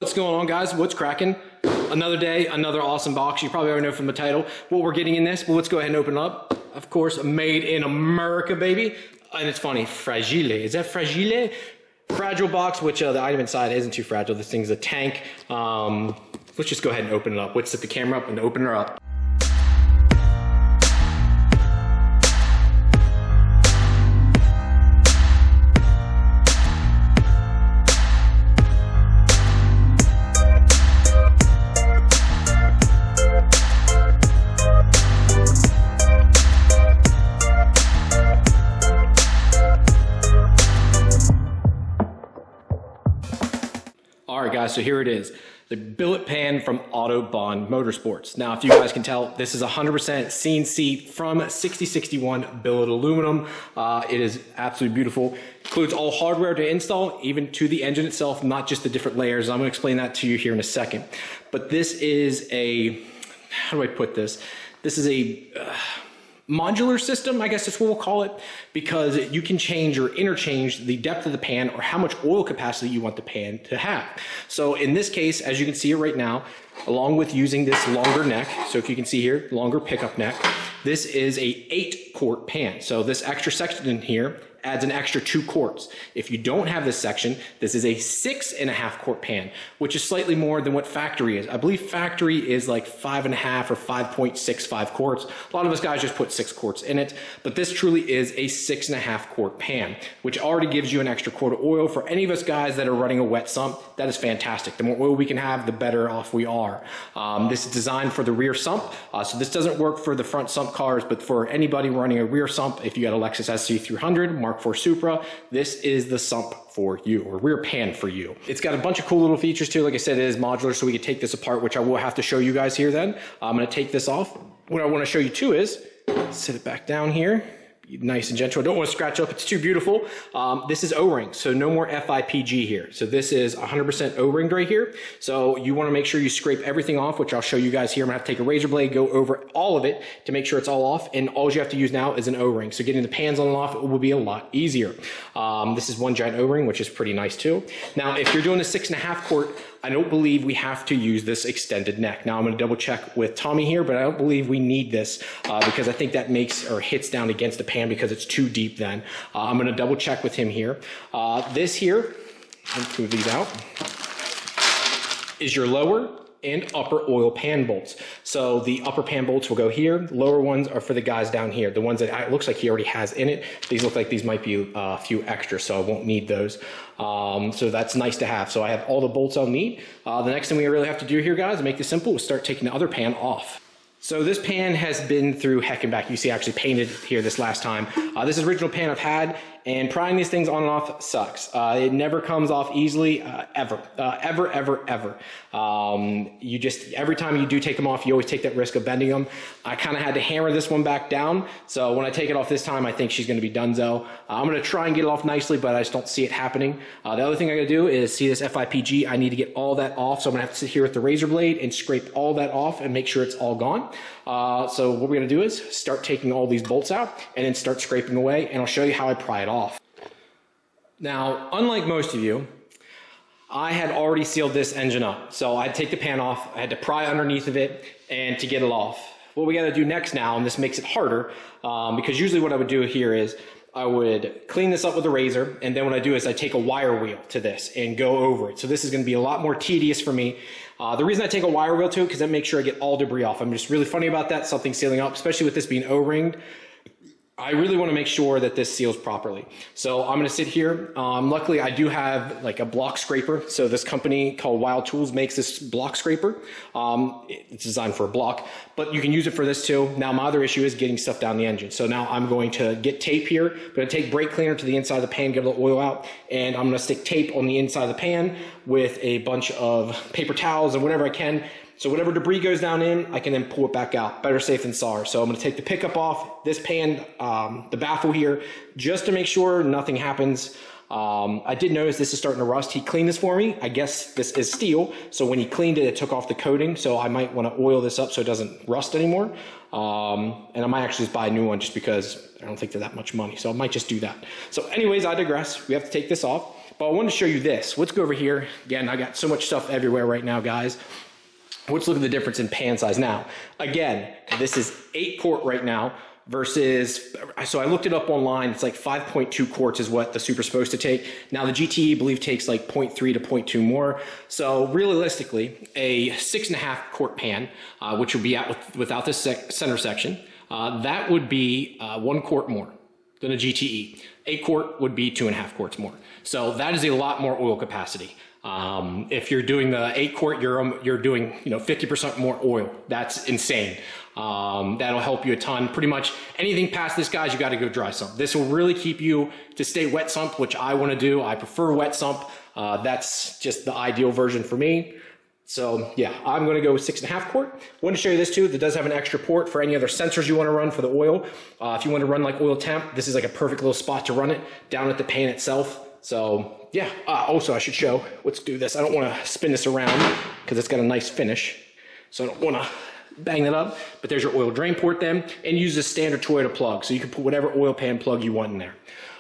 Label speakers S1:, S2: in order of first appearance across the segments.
S1: What's going on, guys? What's cracking? Another day, another awesome box. You probably already know from the title what we're getting in this, but let's go ahead and open it up. Of course, made in America, baby. And it's funny, fragile. Is that fragile? Fragile box, which the item inside isn't too fragile. This thing's a tank. Let's just go ahead and open it up. Let's set the camera up and open her up. All right, guys, so here it is. The billet pan from Autobanh Motorsports. Now, if you guys can tell, this is 100% CNC from 6061 billet aluminum. It is absolutely beautiful. Includes all hardware to install, even to the engine itself, not just the different layers. I'm gonna explain that to you here in a second. But this is a, how do I put this? This is a modular system, I guess that's what we'll call it, because you can change or interchange the depth of the pan or how much oil capacity you want the pan to have. So in this case, as you can see it right now, along with using this longer neck, so if you can see here, longer pickup neck, this is a 8-quart pan. So this extra section in here adds an extra 2 quarts. If you don't have this section, this is a 6.5 quart pan, which is slightly more than what factory is. I believe factory is like 5.5 or 5.65 quarts. A lot of us guys just put 6 quarts in it, but this truly is a 6.5 quart pan, which already gives you an extra quart of oil. For any of us guys that are running a wet sump, that is fantastic. The more oil we can have, the better off we are. This is designed for the rear sump, so this doesn't work for the front sump cars, but for anybody running a rear sump, if you got a Lexus SC300, Mark IV Supra, this is the sump for you, or rear pan for you. It's got a bunch of cool little features too. Like I said, it is modular, so we can take this apart, which I will have to show you guys here then. I'm gonna take this off. What I wanna show you too is, sit it back down here. Nice and gentle. I don't want to scratch up. It's too beautiful. This is O-ring, so no more FIPG here. So this is 100% O-ringed right here. So you want to make sure you scrape everything off, which I'll show you guys here. I'm going to have to take a razor blade, go over all of it to make sure it's all off. And all you have to use now is an O-ring. So getting the pans on and off, it will be a lot easier. This is one giant O-ring, which is pretty nice too. Now, if you're doing the 6.5 quart, I don't believe we have to use this extended neck. Now I'm going to double check with Tommy here, but I don't believe we need this because I think that makes or hits down against the pan because it's too deep then. I'm going to double check with him here. This here, let's move these out, is your lower and upper oil pan bolts. So the upper pan bolts will go here. Lower ones are for the guys down here. The ones that it looks like he already has in it. These look like these might be a few extra, so I won't need those. So that's nice to have. So I have all the bolts I'll need. The next thing we really have to do here, guys, to make this simple, is start taking the other pan off. So this pan has been through heck and back. You see I actually painted here this last time. This is original pan I've had, and prying these things on and off sucks. It never comes off easily, ever. You just, every time you do take them off, you always take that risk of bending them. I kind of had to hammer this one back down. So when I take it off this time, I think she's gonna be donezo. I'm gonna try and get it off nicely, but I just don't see it happening. The other thing I gotta do is see this FIPG. I need to get all that off. So I'm gonna have to sit here with the razor blade and scrape all that off and make sure it's all gone. So what we're gonna do is start taking all these bolts out and then start scraping away, and I'll show you how I pry it off. Now, unlike most of you, I had already sealed this engine up. So I'd take the pan off, I had to pry underneath of it and to get it off. What we gotta do next now, and this makes it harder, because usually what I would do here is I would clean this up with a razor, and then what I do is I take a wire wheel to this and go over it. So this is gonna be a lot more tedious for me. The reason I take a wire wheel too, because that makes sure I get all debris off. I'm just really funny about that, something sealing up, especially with this being O-ringed. I really want to make sure that this seals properly. So I'm going to sit here. Luckily, I do have like a block scraper. So this company called Wild Tools makes this block scraper. It's designed for a block, but you can use it for this too. Now, my other issue is getting stuff down the engine. So now I'm going to get tape here. I'm going to take brake cleaner to the inside of the pan, get a little oil out, and I'm going to stick tape on the inside of the pan with a bunch of paper towels and whatever I can. So whatever debris goes down in, I can then pull it back out. Better safe than sorry. So I'm gonna take the pickup off, this pan, the baffle here, just to make sure nothing happens. I did notice this is starting to rust. He cleaned this for me. I guess this is steel. So when he cleaned it, it took off the coating. So I might wanna oil this up so it doesn't rust anymore. And I might actually just buy a new one just because I don't think they're that much money. So I might just do that. So anyways, I digress. We have to take this off. But I wanted to show you this. Let's go over here. Again, I got so much stuff everywhere right now, guys. Let's look at the difference in pan size now. Again, this is 8 quart right now versus, so I looked it up online, it's like 5.2 quarts is what the Super's supposed to take. Now the GTE, I believe, takes like 0.3 to 0.2 more. So realistically, a 6.5 quart pan, which would be out without this center section, that would be 1 quart more than a GTE. 8 quart would be 2.5 quarts more. So that is a lot more oil capacity. If you're doing the 8 quart, you're doing 50% more oil. That's insane. That'll help you a ton. Pretty much anything past this, guys, you got to go dry sump. This will really keep you to stay wet sump, which I want to do. I prefer wet sump. That's just the ideal version for me. So yeah, I'm going to go with 6.5 quart. Want to show you this too. That does have an extra port for any other sensors you want to run for the oil. If you want to run like oil temp, this is like a perfect little spot to run it down at the pan itself. So yeah, also I should show, let's do this. I don't want to spin this around because it's got a nice finish. So I don't want to bang that up, but there's your oil drain port then, and use a standard Toyota plug. So you can put whatever oil pan plug you want in there.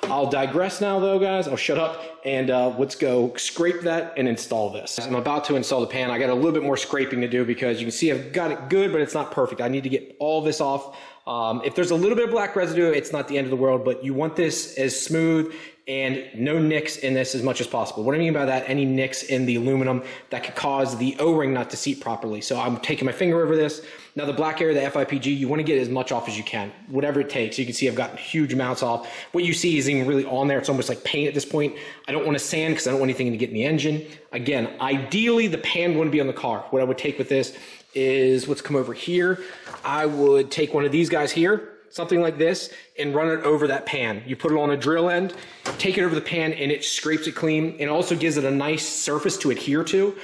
S1: I'll digress now though, guys. I'll shut up and let's go scrape that and install this. I'm about to install the pan. I got a little bit more scraping to do because you can see I've got it good, but it's not perfect. I need to get all this off. If there's a little bit of black residue, it's not the end of the world, but you want this as smooth and no nicks in this as much as possible. What I mean by that, any nicks in the aluminum that could cause the O-ring not to seat properly. So I'm taking my finger over this. Now the black area, the FIPG, you want to get as much off as you can, whatever it takes. You can see I've gotten huge amounts off. What you see isn't even really on there. It's almost like paint at this point. I don't want to sand because I don't want anything to get in the engine. Again, ideally the pan wouldn't be on the car. What I would take with this is, let's come over here. I would take one of these guys here, something like this, and run it over that pan. You put it on a drill end, take it over the pan, and it scrapes it clean, and also gives it a nice surface to adhere to.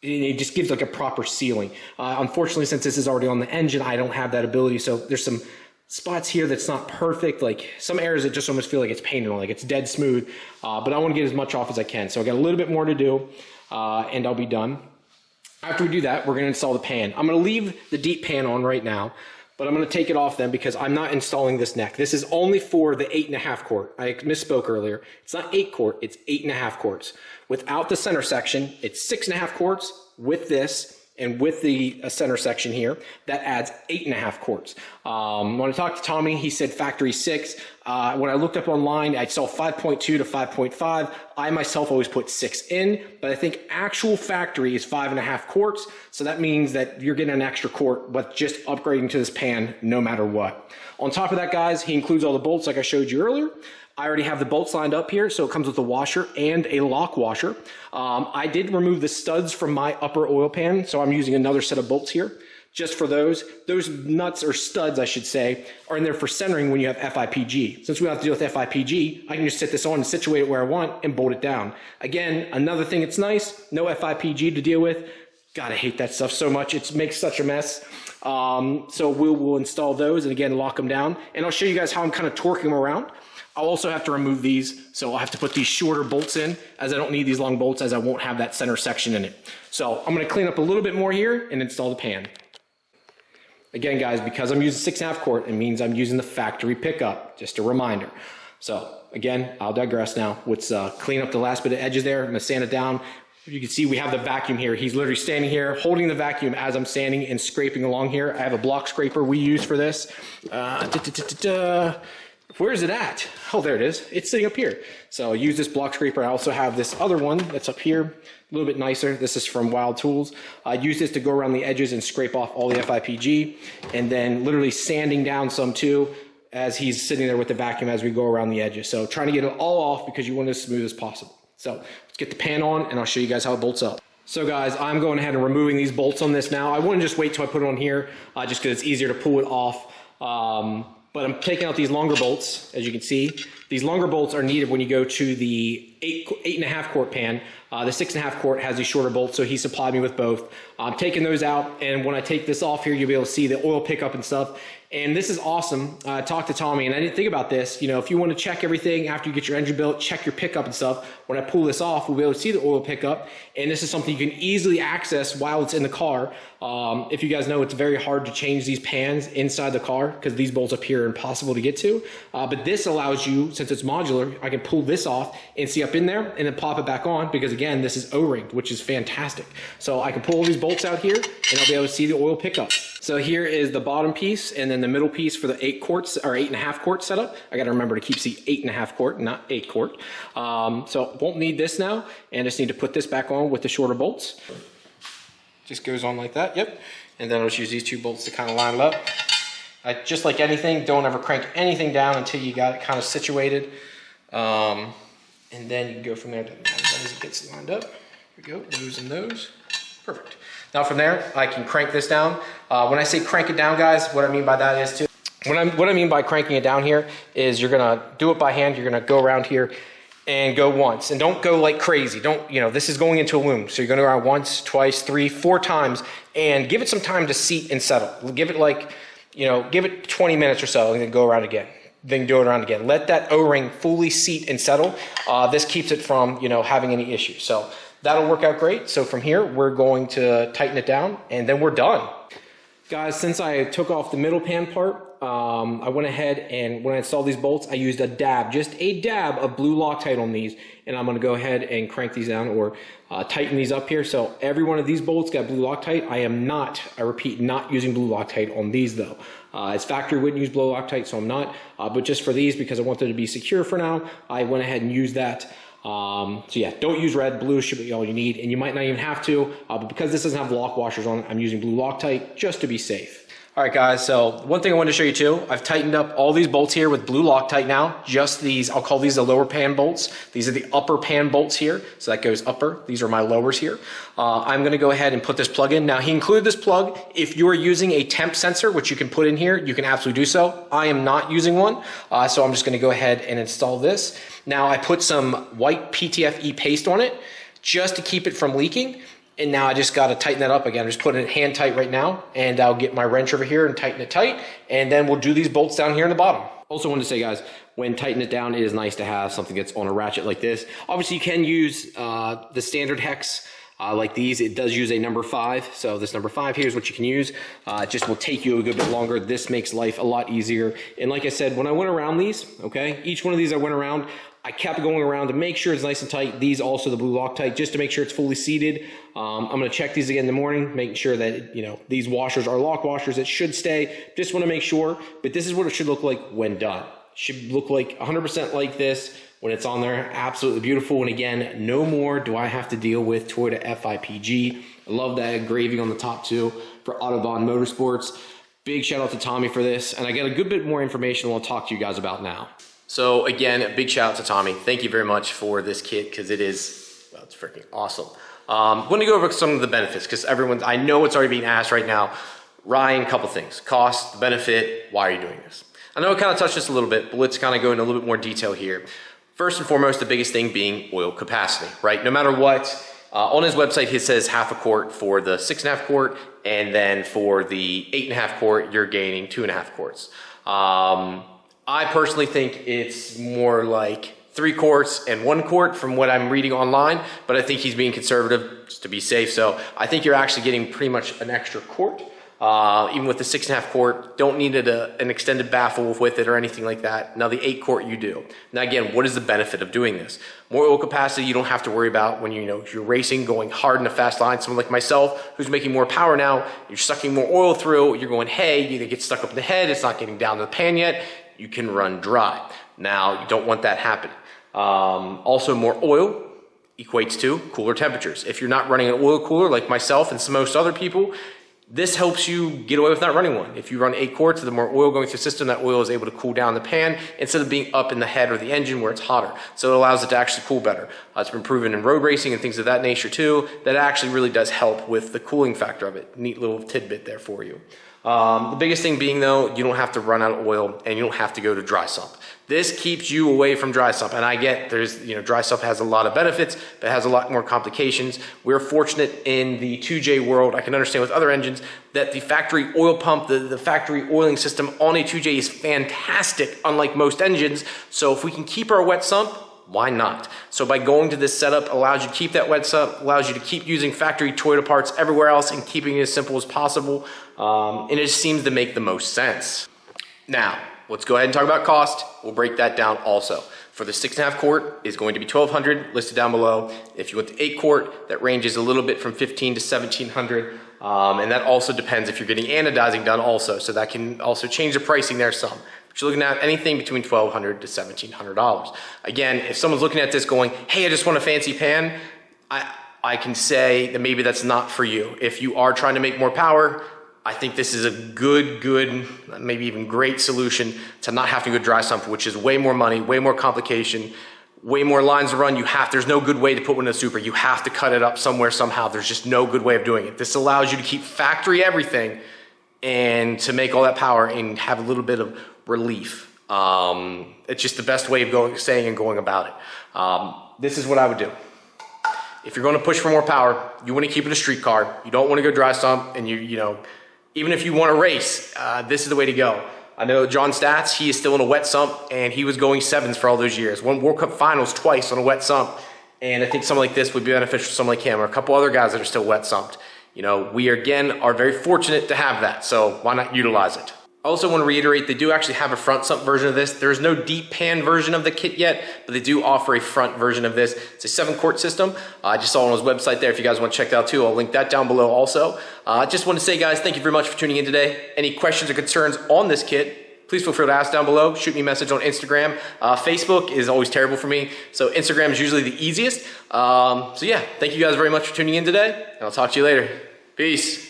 S1: It just gives like a proper sealing. Unfortunately, since this is already on the engine, I don't have that ability, so there's some spots here that's not perfect, like some areas that just almost feel like it's painted on, like it's dead smooth, but I want to get as much off as I can. So I got a little bit more to do, and I'll be done. After we do that, we're going to install the pan. I'm going to leave the deep pan on right now, but I'm going to take it off then because I'm not installing this neck. This is only for the 8.5 quart. I misspoke earlier. It's not 8 quart, it's 8.5 quarts. Without the center section, it's 6.5 quarts with this, and with the center section here, that adds 8.5 quarts. When I talked to Tommy, he said factory 6. When I looked up online, I saw 5.2 to 5.5. I myself always put 6 in, but I think actual factory is 5.5 quarts. So that means that you're getting an extra quart, but just upgrading to this pan no matter what. On top of that, guys, he includes all the bolts like I showed you earlier. I already have the bolts lined up here, so it comes with a washer and a lock washer. I did remove the studs from my upper oil pan, so I'm using another set of bolts here just for those. Those nuts, or studs I should say, are in there for centering when you have FIPG. Since we don't have to deal with FIPG, I can just sit this on and situate it where I want and bolt it down. Again, another thing that's nice, no FIPG to deal with. God, I hate that stuff so much. It makes such a mess. So we'll install those and again, lock them down. And I'll show you guys how I'm kind of torquing them around. I'll also have to remove these, so I'll have to put these shorter bolts in, as I don't need these long bolts, as I won't have that center section in it. So I'm going to clean up a little bit more here and install the pan. Again, guys, because I'm using 6.5 quart, it means I'm using the factory pickup, just a reminder. So again, I'll digress now. Let's clean up the last bit of edges there. I'm going to sand it down. You can see we have the vacuum here. He's literally standing here holding the vacuum as I'm sanding and scraping along here. I have a block scraper we use for this. Where is it at? Oh, there it is. It's sitting up here. So I'll use this block scraper. I also have this other one that's up here, a little bit nicer. This is from Wild Tools. I use this to go around the edges and scrape off all the FIPG, and then literally sanding down some too as he's sitting there with the vacuum as we go around the edges. So trying to get it all off because you want it as smooth as possible. So let's get the pan on and I'll show you guys how it bolts up. So guys, I'm going ahead and removing these bolts on this now. I wouldn't just wait till I put it on here just because it's easier to pull it off. But I'm taking out these longer bolts, as you can see. These longer bolts are needed when you go to the 8.5 quart pan. The 6.5 quart has these shorter bolts, so he supplied me with both. I'm taking those out, and when I take this off here, you'll be able to see the oil pickup and stuff. And this is awesome. I talked to Tommy, and I didn't think about this. You know, if you want to check everything after you get your engine built, check your pickup and stuff. When I pull this off, we'll be able to see the oil pickup. And this is something you can easily access while it's in the car. If you guys know, it's very hard to change these pans inside the car because these bolts up here are impossible to get to. But this allows you since it's modular, I can pull this off and see up in there and then pop it back on, because again, this is O-ringed, which is fantastic. So I can pull all these bolts out here and I'll be able to see the oil pickup. So here is the bottom piece and then the middle piece for the 8 quarts or 8.5 quart setup. I got to remember to keep the 8.5 quart, not 8 quart. So won't need this now, and just need to put this back on with the shorter bolts. Just goes on like that, yep. And then I'll just use these 2 bolts to kind of line it up. Just like anything, don't ever crank anything down until you got it kind of situated. And then you can go from there as it gets lined up. Here we go, those and those. Perfect. Now from there, I can crank this down. When I say crank it down, guys, what I mean by that is what I mean by cranking it down here is you're gonna do it by hand. You're gonna go around here and go once, and don't go like crazy. Don't, this is going into a loom. So you're gonna go around once, twice, 3, 4 times, and give it some time to seat and settle. Give it like, give it 20 minutes or so, and then go around again. Then do it around again. Let that O-ring fully seat and settle. This keeps it from, having any issues. So that'll work out great. So from here, we're going to tighten it down, and then we're done. Guys, since I took off the middle pan part, I went ahead and when I installed these bolts, I used a dab, just a dab of blue Loctite on these, and I'm gonna go ahead and crank these down or tighten these up here. So every one of these bolts got blue Loctite. I am not, I repeat, not using blue Loctite on these though. As factory wouldn't use blue Loctite, so I'm not, but just for these, because I wanted to be secure for now, I went ahead and used that. So yeah, don't use red. Blue should be all you need, and you might not even have to, but because this doesn't have lock washers on it, I'm using blue Loctite just to be safe. All right, guys, so one thing I wanted to show you too, I've tightened up all these bolts here with blue Loctite now, just these, I'll call these the lower pan bolts. These are the upper pan bolts here, so that goes upper. These are my lowers here. I'm gonna go ahead and put this plug in. Now, he included this plug. If you are using a temp sensor, which you can put in here, you can absolutely do so. I am not using one, so I'm just gonna go ahead and install this. Now, I put some white PTFE paste on it, just to keep it from leaking. And now I just got to tighten that up again. I'm just putting it hand tight right now, and I'll get my wrench over here and tighten it tight, and then we'll do these bolts down here in the bottom. Also wanted to say, guys, when tightening it down, it is nice to have something that's on a ratchet like this. Obviously, you can use the standard hex like these. It does use a number 5, so this number 5 here is what you can use. It just will take you a good bit longer. This makes life a lot easier. And like I said, when I went around these, okay, each one of these I went around, I kept going around to make sure it's nice and tight. These also the blue Loctite, just to make sure it's fully seated. I'm gonna check these again in the morning, making sure that, these washers are lock washers. It should stay. Just wanna make sure, but this is what it should look like when done. It should look like 100% like this when it's on there. Absolutely beautiful. And again, no more do I have to deal with Toyota FIPG. I love that engraving on the top too for Autobahn Motorsports. Big shout out to Tommy for this. And I got a good bit more information I'll talk to you guys about now. So again, a big shout out to Tommy. Thank you very much for this kit, because it is, well, it's freaking awesome. I'm going to go over some of the benefits, because I know it's already being asked right now. Ryan, a couple things. Cost, the benefit, why are you doing this? I know I kind of touched this a little bit, but let's kind of go into a little bit more detail here. First and foremost, the biggest thing being oil capacity, right? No matter what, on his website, he says half a quart for the 6.5 quart, and then for the 8.5 quart, you're gaining 2.5 quarts. I personally think it's more like 3 quarts and 1 quart from what I'm reading online, but I think he's being conservative just to be safe. So I think you're actually getting pretty much an extra quart. Even with the 6.5 quart, don't need an extended baffle with it or anything like that. Now the 8 quart you do. Now again, what is the benefit of doing this? More oil capacity you don't have to worry about when you're racing, going hard in a fast line. Someone like myself who's making more power now, you're sucking more oil through, you're going, hey, you get stuck up in the head, it's not getting down to the pan yet. You can run dry. Now, you don't want that happening. Also, more oil equates to cooler temperatures. If you're not running an oil cooler like myself and most other people, this helps you get away with not running one. If you run 8 quarts, the more oil going through the system, that oil is able to cool down the pan instead of being up in the head or the engine where it's hotter. So it allows it to actually cool better. It's been proven in road racing and things of that nature too, that actually really does help with the cooling factor of it. Neat little tidbit there for you. The biggest thing being though, you don't have to run out of oil and you don't have to go to dry sump. This keeps you away from dry sump. And I get dry sump has a lot of benefits, but it has a lot more complications. We're fortunate in the 2J world, I can understand with other engines, that the factory oil pump, the factory oiling system on a 2J is fantastic, unlike most engines. So if we can keep our wet sump, why not? So by going to this setup allows you to keep that wet sump, allows you to keep using factory Toyota parts everywhere else and keeping it as simple as possible. And it seems to make the most sense. Now, let's go ahead and talk about cost. We'll break that down also. For the 6.5 quart is going to be $1,200, listed down below. If you want the 8 quart, that ranges a little bit from $1,500 to $1,700. And that also depends if you're getting anodizing done also. So that can also change the pricing there some. But you're looking at anything between $1,200 to $1,700. Again, if someone's looking at this going, hey, I just want a fancy pan, I can say that maybe that's not for you. If you are trying to make more power, I think this is a good, maybe even great solution to not have to go dry sump, which is way more money, way more complication, way more lines to run. There's no good way to put one in a super. You have to cut it up somewhere, somehow. There's just no good way of doing it. This allows you to keep factory everything and to make all that power and have a little bit of relief. It's just the best way of going about it. This is what I would do. If you're going to push for more power, you want to keep it a street car. You don't want to go dry sump, and even if you want to race, this is the way to go. I know John Stats, he is still in a wet sump, and he was going 7s for all those years. Won World Cup finals twice on a wet sump, and I think something like this would be beneficial for someone like him or a couple other guys that are still wet sumped. We again are very fortunate to have that, so why not utilize it? I also want to reiterate, they do actually have a front sump version of this. There's no deep pan version of the kit yet, but they do offer a front version of this. It's a 7-quart system. I just saw it on his website there. If you guys want to check that out too, I'll link that down below also. I just want to say, guys, thank you very much for tuning in today. Any questions or concerns on this kit, please feel free to ask down below. Shoot me a message on Instagram. Facebook is always terrible for me, so Instagram is usually the easiest. So yeah, thank you guys very much for tuning in today, and I'll talk to you later. Peace.